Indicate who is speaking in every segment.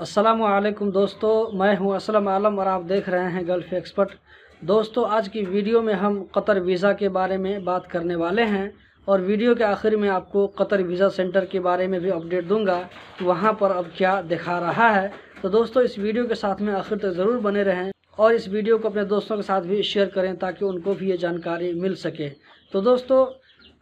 Speaker 1: अस्सलामुअलैकुम दोस्तों, मैं हूं असलम आलम और आप देख रहे हैं गल्फ़ एक्सपर्ट। दोस्तों, आज की वीडियो में हम कतर वीज़ा के बारे में बात करने वाले हैं और वीडियो के आखिर में आपको कतर वीज़ा सेंटर के बारे में भी अपडेट दूंगा कि वहां पर अब क्या दिखा रहा है। तो दोस्तों, इस वीडियो के साथ में आखिर तक ज़रूर बने रहें और इस वीडियो को अपने दोस्तों के साथ भी शेयर करें ताकि उनको भी ये जानकारी मिल सके। तो दोस्तों,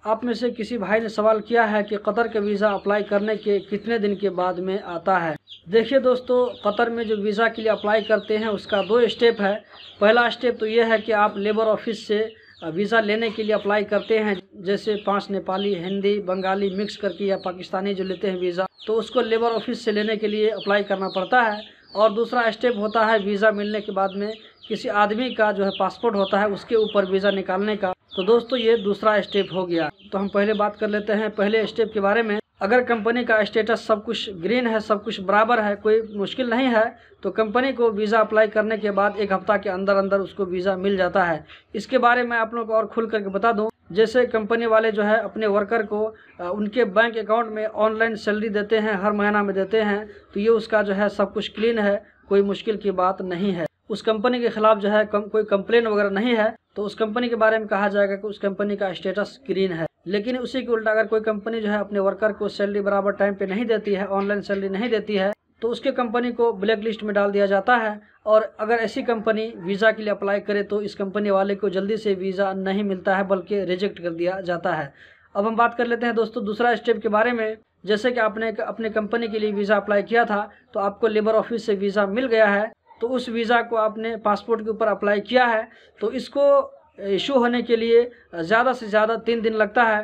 Speaker 1: आप में से किसी भाई ने सवाल किया है कि कतर का वीज़ा अप्लाई करने के कितने दिन के बाद में आता है। देखिए दोस्तों, कतर में जो वीज़ा के लिए अप्लाई करते हैं उसका 2 स्टेप है। पहला स्टेप तो ये है कि आप लेबर ऑफिस से वीज़ा लेने के लिए अप्लाई करते हैं, जैसे 5 नेपाली, हिंदी, बंगाली मिक्स करके या पाकिस्तानी जो लेते हैं वीज़ा, तो उसको लेबर ऑफिस से लेने के लिए अप्लाई करना पड़ता है। और दूसरा स्टेप होता है वीज़ा मिलने के बाद में किसी आदमी का जो है पासपोर्ट होता है उसके ऊपर वीज़ा निकालने का। तो दोस्तों, ये दूसरा स्टेप हो गया। तो हम पहले बात कर लेते हैं पहले स्टेप के बारे में। अगर कंपनी का स्टेटस सब कुछ ग्रीन है, सब कुछ बराबर है, कोई मुश्किल नहीं है, तो कंपनी को वीज़ा अप्लाई करने के बाद 1 हफ्ता के अंदर अंदर उसको वीज़ा मिल जाता है। इसके बारे में आप लोगों को और खुल करके बता दूं, जैसे कंपनी वाले जो है अपने वर्कर को उनके बैंक अकाउंट में ऑनलाइन सैलरी देते हैं, हर महीना में देते हैं, तो ये उसका जो है सब कुछ क्लीन है, कोई मुश्किल की बात नहीं है। उस कंपनी के खिलाफ जो है कोई कंप्लेन वगैरह नहीं है, तो उस कंपनी के बारे में कहा जाएगा कि उस कंपनी का स्टेटस ग्रीन है। लेकिन उसी के उल्टा अगर कोई कंपनी जो है अपने वर्कर को सैलरी बराबर टाइम पे नहीं देती है, ऑनलाइन सैलरी नहीं देती है, तो उसके कंपनी को ब्लैक लिस्ट में डाल दिया जाता है। और अगर ऐसी कंपनी वीज़ा के लिए अप्लाई करे तो इस कंपनी वाले को जल्दी से वीज़ा नहीं मिलता है, बल्कि रिजेक्ट कर दिया जाता है। अब हम बात कर लेते हैं दोस्तों दूसरा स्टेप के बारे में। जैसे कि आपने अपने कंपनी के लिए वीज़ा अप्लाई किया था, तो आपको लेबर ऑफिस से वीज़ा मिल गया है, तो उस वीज़ा को आपने पासपोर्ट के ऊपर अप्लाई किया है, तो इसको इशू होने के लिए ज़्यादा से ज़्यादा 3 दिन लगता है।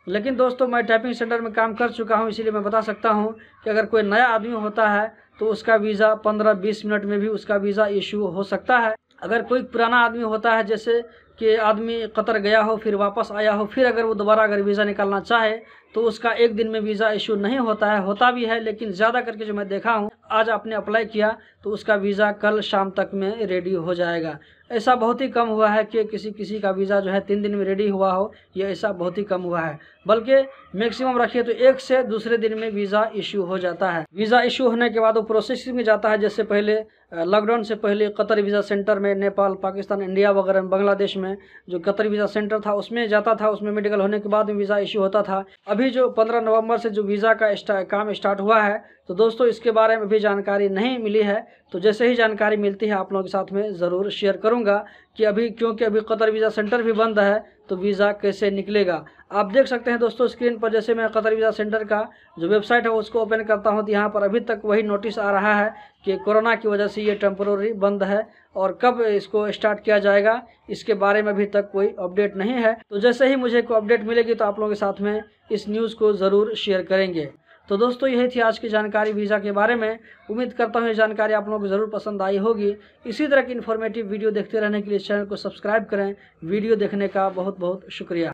Speaker 1: लेकिन दोस्तों, मैं टाइपिंग सेंटर में काम कर चुका हूं, इसीलिए मैं बता सकता हूं कि अगर कोई नया आदमी होता है तो उसका वीज़ा 15-20 मिनट में भी उसका वीज़ा इशू हो सकता है। अगर कोई पुराना आदमी होता है, जैसे कि आदमी कतर गया हो फिर वापस आया हो, फिर अगर वो दोबारा अगर वीज़ा निकालना चाहे तो उसका 1 दिन में वीज़ा इशू नहीं होता है। होता भी है, लेकिन ज़्यादा करके जो मैं देखा हूँ, आज आपने अप्लाई किया तो उसका वीज़ा कल शाम तक में रेडी हो जाएगा। ऐसा बहुत ही कम हुआ है कि किसी का वीज़ा जो है 3 दिन में रेडी हुआ हो, ये ऐसा बहुत ही कम हुआ है। बल्कि मैक्सिमम रखिए तो 1 से दूसरे दिन में वीज़ा इशू हो जाता है। वीज़ा इशू होने के बाद वो प्रोसेसिंग में जाता है। जैसे पहले लॉकडाउन से पहले कतर वीज़ा सेंटर में नेपाल, पाकिस्तान, इंडिया वगैरह में, बांग्लादेश में जो कतर वीज़ा सेंटर था उसमें जाता था, उसमें मेडिकल होने के बाद में वीज़ा इशू होता था। अभी जो 15 नवंबर से जो वीज़ा का काम स्टार्ट हुआ है, तो दोस्तों इसके बारे में भी जानकारी नहीं मिली है। तो जैसे ही जानकारी मिलती है आप लोगों के साथ में ज़रूर शेयर करूंगा कि क्योंकि अभी कतर वीज़ा सेंटर भी बंद है, तो वीज़ा कैसे निकलेगा। आप देख सकते हैं दोस्तों स्क्रीन पर, जैसे मैं कतर वीज़ा सेंटर का जो वेबसाइट है उसको ओपन करता हूं, तो यहाँ पर अभी तक वही नोटिस आ रहा है कि कोरोना की वजह से ये टेम्पोररी बंद है और कब इसको स्टार्ट किया जाएगा इसके बारे में अभी तक कोई अपडेट नहीं है। तो जैसे ही मुझे कोई अपडेट मिलेगी तो आप लोगों के साथ में इस न्यूज़ को ज़रूर शेयर करेंगे। तो दोस्तों, यही थी आज की जानकारी वीज़ा के बारे में। उम्मीद करता हूँ ये जानकारी आप लोगों को ज़रूर पसंद आई होगी। इसी तरह की इन्फॉर्मेटिव वीडियो देखते रहने के लिए चैनल को सब्सक्राइब करें। वीडियो देखने का बहुत बहुत शुक्रिया।